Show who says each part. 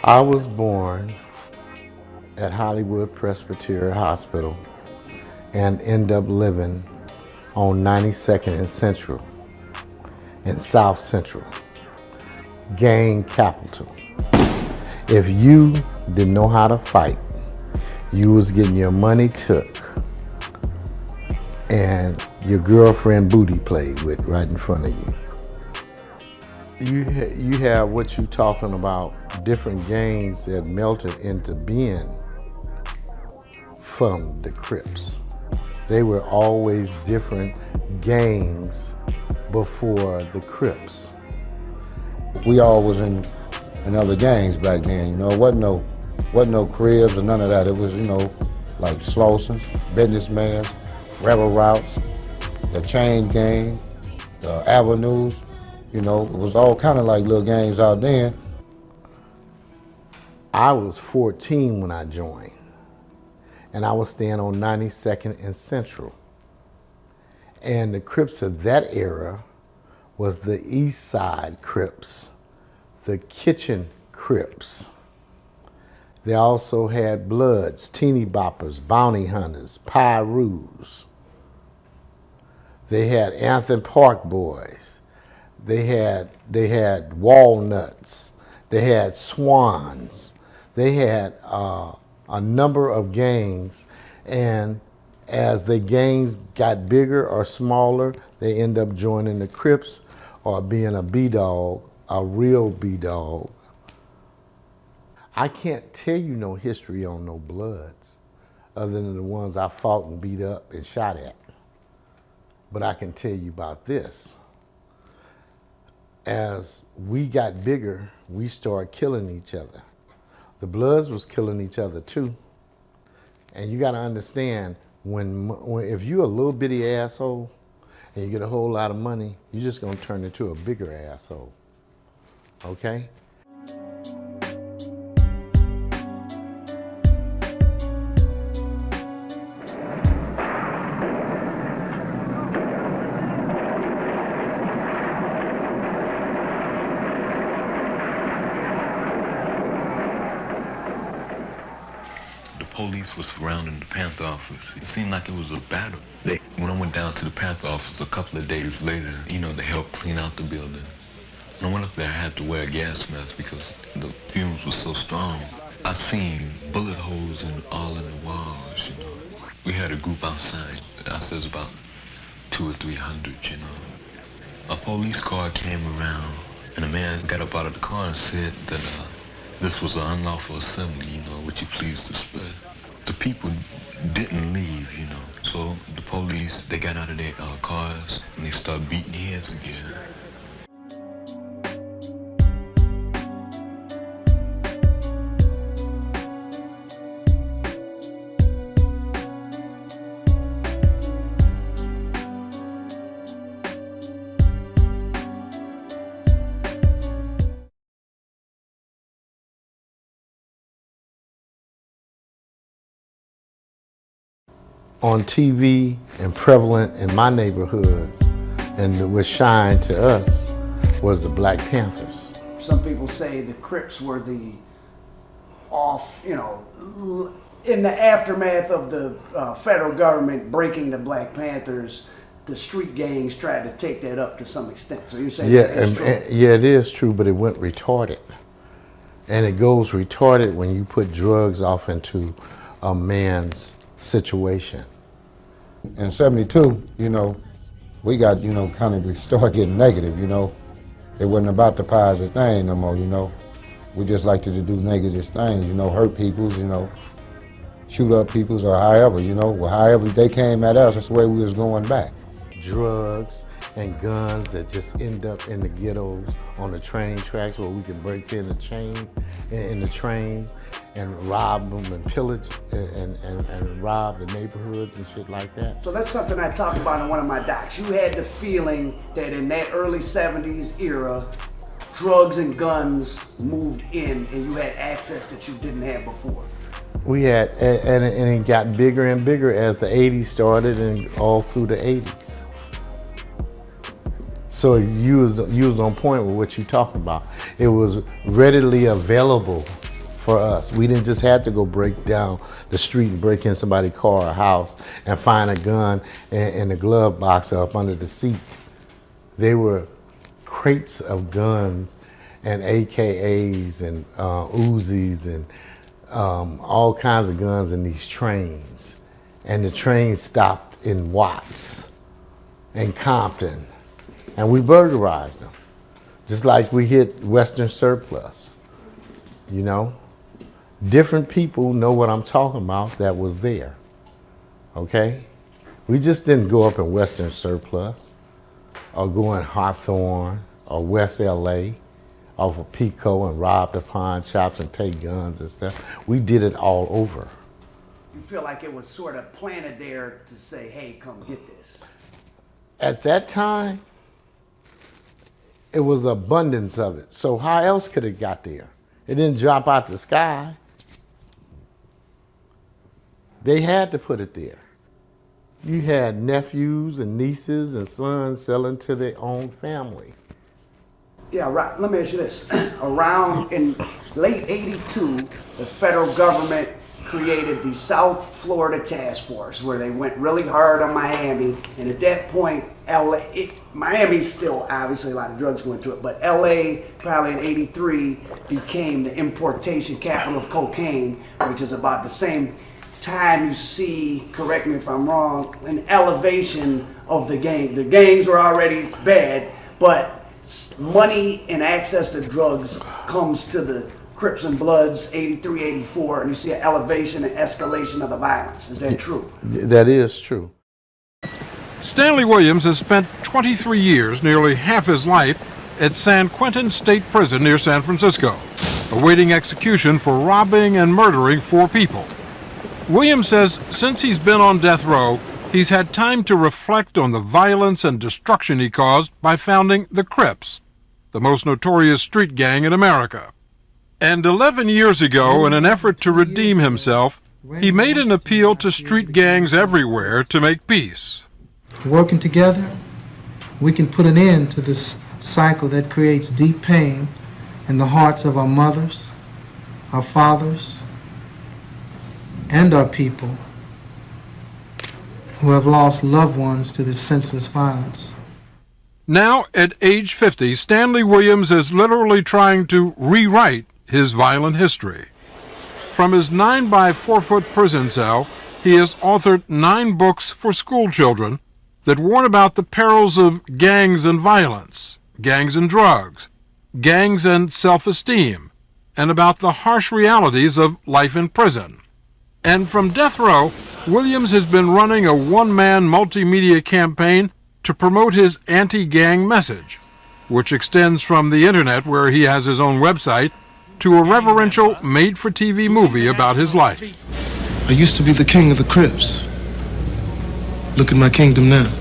Speaker 1: I was born at Hollywood Presbyterian Hospital and ended up living on 92nd and Central in South Central, gang capital. If you didn't know how to fight, you was getting your money took and your girlfriend booty played with right in front of you. You have what you talking about, different gangs that melted into being from the Crips. They were always different gangs before the Crips.
Speaker 2: We all was in other gangs back then, you know. It wasn't no Crips or none of that. It was, you know, like Slausons, Businessmen, Rebel Routes, the Chain Gang, the Avenues. You know, it was all kind of like little gangs out there.
Speaker 1: I was 14 when I joined, and I was staying on 92nd and Central. And the Crips of that era was the East Side Crips, the Kitchen Crips. They also had Bloods, Teeny Boppers, Bounty Hunters, Pyrus. They had Anthem Park Boys. They had Walnuts. They had Swans. They had a number of gangs, and as the gangs got bigger or smaller, they end up joining the Crips or being a B-dog, a real B-dog. I can't tell you no history on no Bloods other than the ones I fought and beat up and shot at. But I can tell you about this. As we got bigger, we started killing each other. The Bloods was killing each other too. And you gotta understand, if you're a little bitty asshole and you get a whole lot of money, you're just gonna turn into a bigger asshole, okay?
Speaker 3: Police was surrounding the Panther office. It seemed like it was a battle. When I went down to the Panther office a couple of days later, you know, they helped clean out the building. When I went up there, I had to wear a gas mask because the fumes were so strong. I seen bullet holes all in the walls, you know. We had a group outside. I said about 200 or 300, you know. A police car came around, and a man got up out of the car and said that this was an unlawful assembly, you know, would you please disperse? The people didn't leave, you know, so the police, they got out of their cars and they started beating heads again.
Speaker 1: On TV and prevalent in my neighborhoods and was shined to us was the Black Panthers.
Speaker 4: Some people say the Crips were in the aftermath of the federal government breaking the Black Panthers, the street gangs tried to take that up to some extent. So you're saying
Speaker 1: yeah, it is true, but it went retarded. And it goes retarded when you put drugs off into a man's situation.
Speaker 2: In 72, you know, we got, you know, kind of started getting negative, you know. It wasn't about the positive thing no more, you know. We just like to do negative things, you know, hurt peoples, you know, shoot up peoples or however, you know. Well, however they came at us, that's the way we was going back.
Speaker 1: Drugs and guns that just end up in the ghettos on the train tracks where we can break in the trains and rob them and pillage and rob the neighborhoods and shit like that.
Speaker 4: So that's something I talked about in one of my docs. You had the feeling that in that early 70s era, drugs and guns moved in and you had access that you didn't have before.
Speaker 1: We had, and it got bigger and bigger as the 80s started and all through the 80s. So you was on point with what you're talking about. It was readily available for us. We didn't just have to go break down the street and break in somebody's car or house and find a gun in the glove box or up under the seat. They were crates of guns and AKAs and Uzis and all kinds of guns in these trains. And the trains stopped in Watts and Compton, and we burglarized them. Just like we hit Western Surplus, you know? Different people know what I'm talking about that was there, okay? We just didn't go up in Western Surplus or go in Hawthorne or West LA off of Pico and rob the pawn shops and take guns and stuff. We did it all over.
Speaker 4: You feel like it was sort of planted there to say, hey, come get this.
Speaker 1: At that time, it was abundance of it. So how else could it got there? It didn't drop out the sky. They had to put it there. You had nephews and nieces and sons selling to their own family.
Speaker 4: Yeah, right. Let me ask you this. Around in late 82, the federal government created the South Florida Task Force, where they went really hard on Miami. And at that point, Miami's still obviously a lot of drugs going to it, but LA probably in 83 became the importation capital of cocaine, which is about the same time you see, correct me if I'm wrong, an elevation of the gang. The gangs were already bad, but money and access to drugs comes to the Crips and Bloods, 83, 84, and you see an elevation and escalation of the violence. Is that true?
Speaker 1: That is true.
Speaker 5: Stanley Williams has spent 23 years, nearly half his life, at San Quentin State Prison near San Francisco, awaiting execution for robbing and murdering 4 people. Williams says since he's been on death row, he's had time to reflect on the violence and destruction he caused by founding the Crips, the most notorious street gang in America. And 11 years ago, in an effort to redeem himself, he made an appeal to street gangs everywhere to make peace.
Speaker 6: Working together, we can put an end to this cycle that creates deep pain in the hearts of our mothers, our fathers, and our people who have lost loved ones to this senseless violence.
Speaker 5: Now, at age 50, Stanley Williams is literally trying to rewrite his violent history. From his 9 by 4 foot prison cell, he has authored 9 books for school children that warn about the perils of gangs and violence, gangs and drugs, gangs and self-esteem, and about the harsh realities of life in prison. And from death row, Williams has been running a one-man multimedia campaign to promote his anti-gang message, which extends from the internet, where he has his own website, to a reverential made-for-TV movie about his life.
Speaker 6: I used to be the king of the Crips. Look at my kingdom now.